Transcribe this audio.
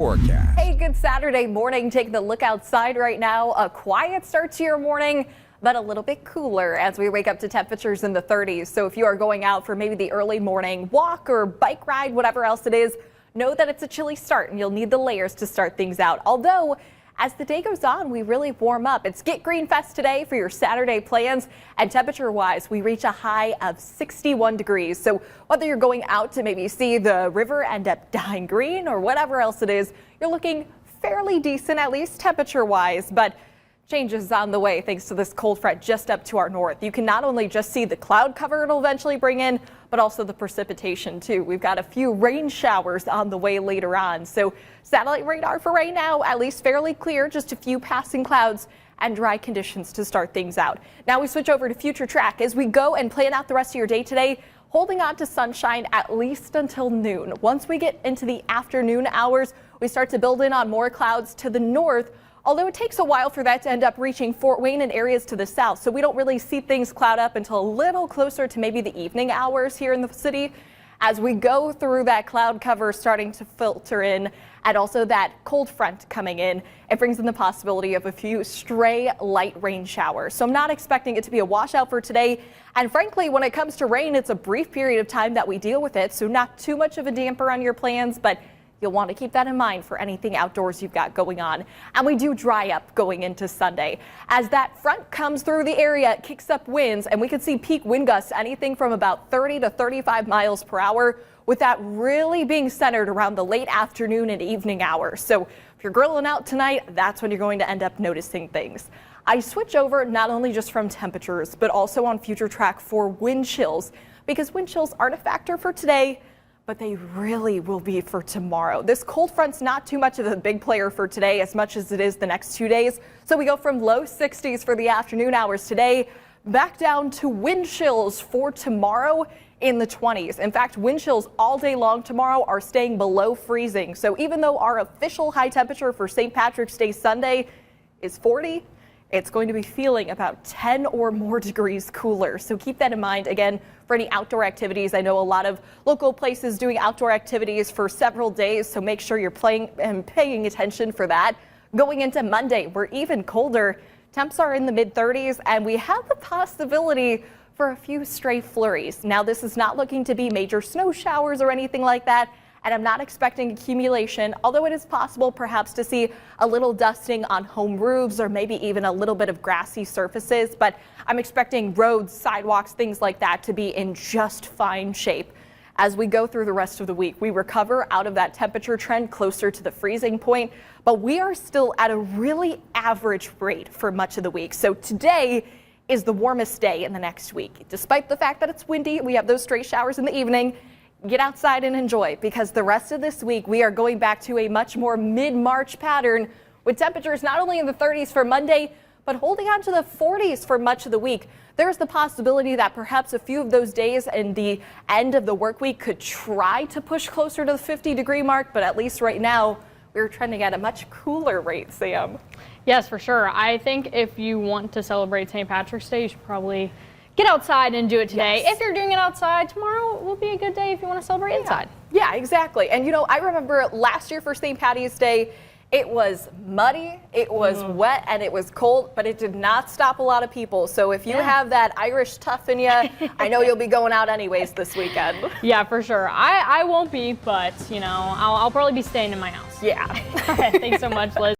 Forecast. Hey, good Saturday morning. Taking a look outside right now. A quiet start to your morning, but a little bit cooler as we wake up to temperatures in the 30s. So if you are going out for maybe the early morning walk or bike ride, whatever else it is, know that it's a chilly start and you'll need the layers to start things out. Although, as the day goes on, we really warm up. It's Get Green Fest today for your Saturday plans, and temperature-wise, we reach a high of 61 degrees. So whether you're going out to maybe see the river end up dying green or whatever else it is, you're looking fairly decent, at least temperature-wise. But changes on the way thanks to this cold front just up to our north. You can not only just see the cloud cover it'll eventually bring in, but also the precipitation too. We've got a few rain showers on the way later on. So satellite radar for right now, at least fairly clear, just a few passing clouds and dry conditions to start things out. Now we switch over to future track as we go and plan out the rest of your day today, holding on to sunshine at least until noon. Once we get into the afternoon hours, we start to build in on more clouds to the north. Although it takes a while for that to end up reaching Fort Wayne and areas to the south, so we don't really see things cloud up until a little closer to maybe the evening hours here in the city. As we go through that cloud cover starting to filter in, and also that cold front coming in, it brings in the possibility of a few stray light rain showers. So I'm not expecting it to be a washout for today. And frankly, when it comes to rain, it's a brief period of time that we deal with it, so not too much of a damper on your plans, but you'll want to keep that in mind for anything outdoors you've got going on. And we do dry up going into Sunday. As that front comes through the area, it kicks up winds, and we could see peak wind gusts anything from about 30 to 35 miles per hour, with that really being centered around the late afternoon and evening hours. So if you're grilling out tonight, that's when you're going to end up noticing things. I switch over not only just from temperatures, but also on future track for wind chills, because wind chills aren't a factor for today, but they really will be for tomorrow. This cold front's not too much of a big player for today as much as it is the next 2 days. So we go from low 60s for the afternoon hours today back down to wind chills for tomorrow in the 20s. In fact, wind chills all day long tomorrow are staying below freezing. So even though our official high temperature for St. Patrick's Day Sunday is 40, it's going to be feeling about 10 or more degrees cooler. So keep that in mind. Again, for any outdoor activities, I know a lot of local places doing outdoor activities for several days, so make sure you're playing and paying attention for that. Going into Monday, we're even colder. Temps are in the mid 30s, and we have the possibility for a few stray flurries. Now, this is not looking to be major snow showers or anything like that, and I'm not expecting accumulation, although it is possible perhaps to see a little dusting on home roofs or maybe even a little bit of grassy surfaces. But I'm expecting roads, sidewalks, things like that to be in just fine shape. As we go through the rest of the week, we recover out of that temperature trend closer to the freezing point, but we are still at a really average rate for much of the week. So today is the warmest day in the next week. Despite the fact that it's windy, we have those stray showers in the evening. Get outside and enjoy, because the rest of this week we are going back to a much more mid-March pattern with temperatures not only in the 30s for Monday, but holding on to the 40s for much of the week. There's the possibility that perhaps a few of those days in the end of the work week could try to push closer to the 50-degree mark, but at least right now we're trending at a much cooler rate, Sam. Yes, for sure. I think if you want to celebrate St. Patrick's Day, you should probably get outside and do it today. Yes. If you're doing it outside, tomorrow will be a good day if you want to celebrate inside. Yeah, exactly. And you know, I remember last year for St. Patty's Day, it was muddy, it was wet, and it was cold, but it did not stop a lot of people. So if you have that Irish tough in you, I know you'll be going out anyways this weekend. Yeah, for sure. I won't be, but you know, I'll probably be staying in my house. Yeah. Thanks so much, Liz.